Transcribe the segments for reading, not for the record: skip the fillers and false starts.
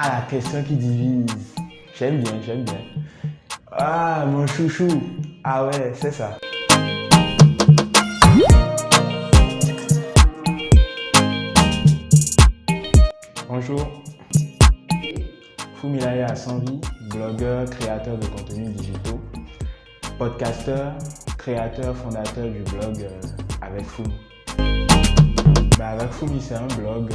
Ah, la question qui divise. J'aime bien, j'aime bien. Ah, mon chouchou. Ah ouais, c'est ça. Bonjour. Fumilaya Asanvi, blogueur, créateur de contenus digitaux, podcasteur, créateur, fondateur du blog Avec Fumi. Avec Fumi, c'est un blog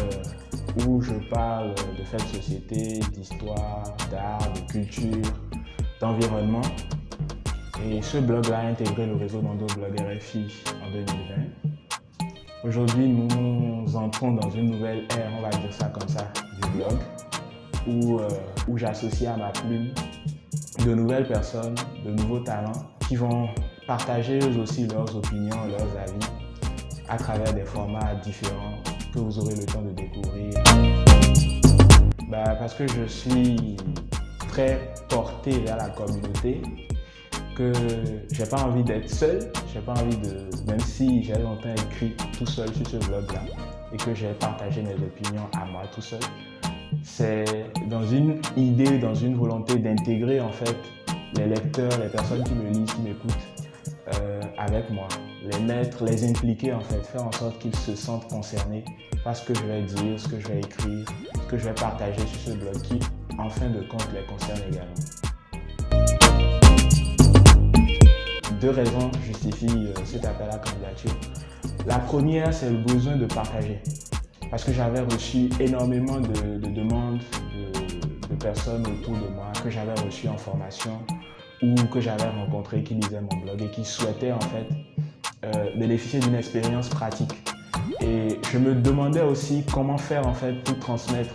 où je parle de faits de société, d'histoire, d'art, de culture, d'environnement. Et ce blog-là a intégré le réseau Mondo Blog RFI en 2020. Aujourd'hui, nous entrons dans une nouvelle ère, on va dire ça comme ça, du blog, où j'associe à ma plume de nouvelles personnes, de nouveaux talents qui vont partager eux aussi leurs opinions, leurs avis à travers des formats différents que vous aurez le temps de découvrir. Parce que je suis très porté vers la communauté, que j'ai pas envie d'être seul, j'ai pas envie même si j'ai longtemps écrit tout seul sur ce blog-là et que j'ai partagé mes opinions à moi tout seul, c'est dans une idée, dans une volonté d'intégrer en fait les lecteurs, les personnes qui me lisent, qui m'écoutent avec moi, les mettre, les impliquer en fait, faire en sorte qu'ils se sentent concernés par ce que je vais dire, ce que je vais écrire, ce que je vais partager sur ce blog qui, en fin de compte, les concerne également. Deux raisons justifient cet appel à la candidature. La première, c'est le besoin de partager. Parce que j'avais reçu énormément de demandes de personnes autour de moi que j'avais reçues en formation ou que j'avais rencontrées qui lisaient mon blog et qui souhaitaient en fait bénéficier d'une expérience pratique. Et je me demandais aussi comment faire en fait pour transmettre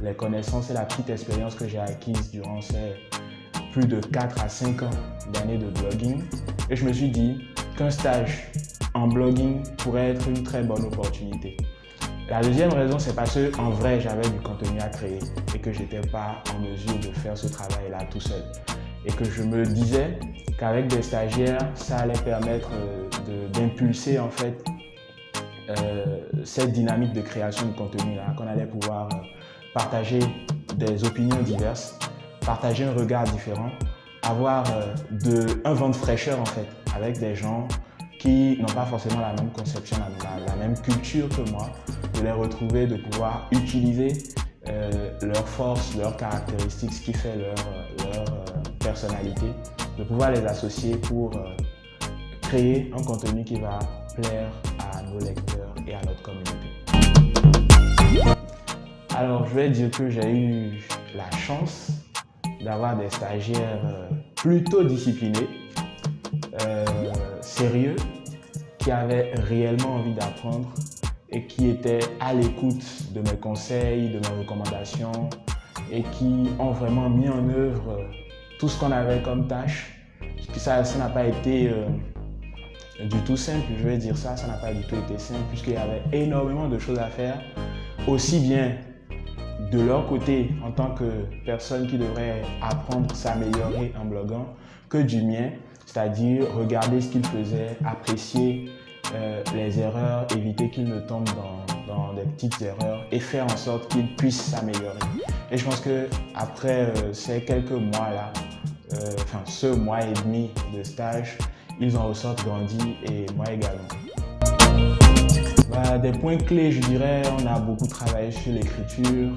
les connaissances et la petite expérience que j'ai acquise durant ces plus de 4 à 5 ans d'années de blogging. Et je me suis dit qu'un stage en blogging pourrait être une très bonne opportunité. La deuxième raison, c'est parce qu'en vrai, j'avais du contenu à créer et que je n'étais pas en mesure de faire ce travail-là tout seul. Et que je me disais qu'avec des stagiaires, ça allait permettre d'impulser en fait cette dynamique de création de contenu-là, qu'on allait pouvoir partager des opinions diverses, partager un regard différent, avoir un vent de fraîcheur en fait, avec des gens qui n'ont pas forcément la même conception, la même culture que moi, de les retrouver, de pouvoir utiliser leurs forces, leurs caractéristiques, ce qui fait leur personnalité, de pouvoir les associer pour créer un contenu qui va plaire à nos lecteurs et à notre communauté. Alors, je vais dire que j'ai eu la chance d'avoir des stagiaires plutôt disciplinés, sérieux, qui avaient réellement envie d'apprendre et qui étaient à l'écoute de mes conseils, de mes recommandations et qui ont vraiment mis en œuvre tout ce qu'on avait comme tâche. Ça n'a pas été du tout simple, je vais dire ça n'a pas du tout été simple puisqu'il y avait énormément de choses à faire, aussi bien de leur côté en tant que personne qui devrait apprendre, s'améliorer en bloguant, que du mien, c'est-à-dire regarder ce qu'ils faisaient, apprécier les erreurs, éviter qu'ils ne tombent dans des petites erreurs et faire en sorte qu'ils puissent s'améliorer. Et je pense qu'après ces quelques mois-là, ce mois et demi de stage, ils en ressortent grandis et moi également. Des points clés, je dirais, on a beaucoup travaillé sur l'écriture,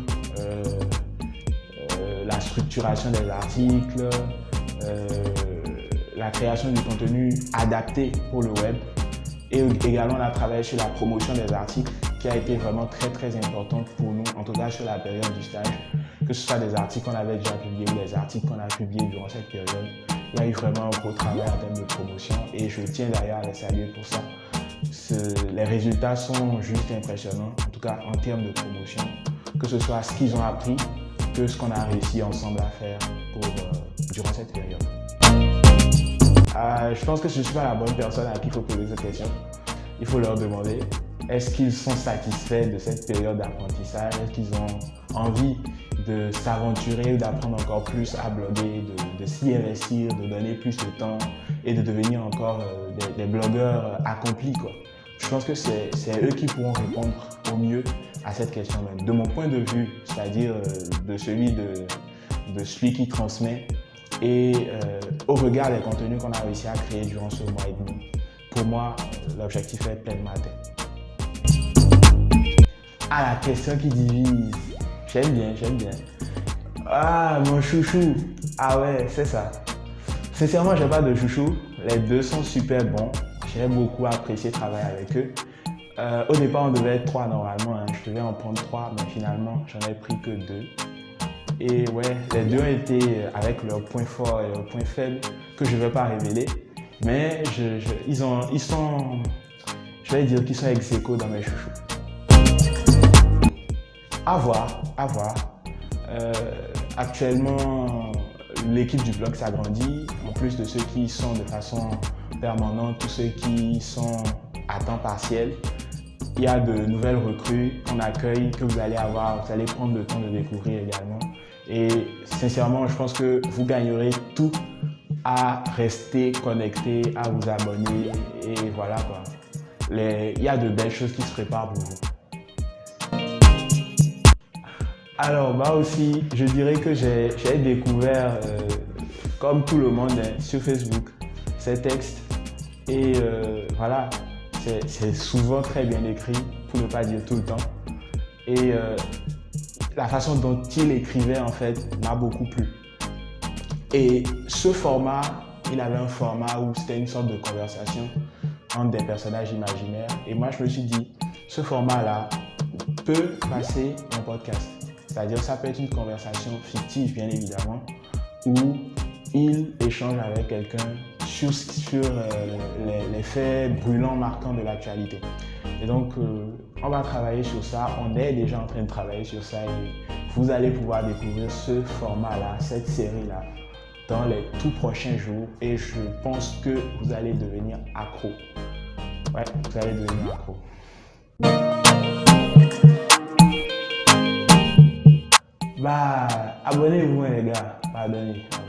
la structuration des articles, la création du contenu adapté pour le web. Et également, on a travaillé sur la promotion des articles qui a été vraiment très très importante pour nous, en tout cas sur la période du stage. Que ce soit des articles qu'on avait déjà publiés ou des articles qu'on a publiés durant cette période. Il y a eu vraiment un gros travail en termes de promotion et je tiens d'ailleurs à les saluer pour ça. Les résultats sont juste impressionnants, en tout cas en termes de promotion, que ce soit ce qu'ils ont appris, que ce qu'on a réussi ensemble à faire durant cette période. Je pense que je ne suis pas la bonne personne à qui il faut poser cette question. Il faut leur demander, est-ce qu'ils sont satisfaits de cette période d'apprentissage? Est-ce qu'ils ont envie de s'aventurer, d'apprendre encore plus à bloguer, de s'y investir, de donner plus de temps et de devenir encore des blogueurs accomplis, quoi. Je pense que c'est eux qui pourront répondre au mieux à cette question même. De mon point de vue, c'est-à-dire de celui qui transmet et au regard des contenus qu'on a réussi à créer durant ce mois et demi, pour moi, l'objectif est pleinement atteint. Ah, la question qui divise. J'aime bien. Ah, mon chouchou. Ah ouais, c'est ça. Sincèrement, j'ai pas de chouchou. Les deux sont super bons. J'ai beaucoup apprécié travailler avec eux. Au départ, on devait être 3 normalement. Je devais en prendre 3, mais finalement, j'en ai pris que 2. Et ouais, les deux ont été avec leurs points forts et leurs points faibles que je ne vais pas révéler. Mais ils sont, je vais dire qu'ils sont ex-aequo dans mes chouchous. À voir. Actuellement, l'équipe du blog s'agrandit. En plus de ceux qui sont de façon permanente, tous ceux qui sont à temps partiel. Il y a de nouvelles recrues qu'on accueille, que vous allez prendre le temps de découvrir également. Et sincèrement, je pense que vous gagnerez tout à rester connecté, à vous abonner. Et voilà quoi. Il y a de belles choses qui se préparent pour vous. Alors, moi aussi, je dirais que j'ai découvert, comme tout le monde, sur Facebook, ces textes. Et voilà, c'est souvent très bien écrit, pour ne pas dire tout le temps. Et la façon dont il écrivait, en fait, m'a beaucoup plu. Et ce format, il avait un format où c'était une sorte de conversation entre des personnages imaginaires. Et moi, je me suis dit, ce format-là peut passer en podcast. C'est-à-dire, ça peut être une conversation fictive, bien évidemment, où il échange avec quelqu'un sur les faits brûlants, marquants de l'actualité. Et donc, on va travailler sur ça. On est déjà en train de travailler sur ça et vous allez pouvoir découvrir ce format-là, cette série-là, dans les tout prochains jours. Et je pense que vous allez devenir accro. Ouais, vous allez devenir accro. Bah, abonnez-vous les gars. Abonnez-vous.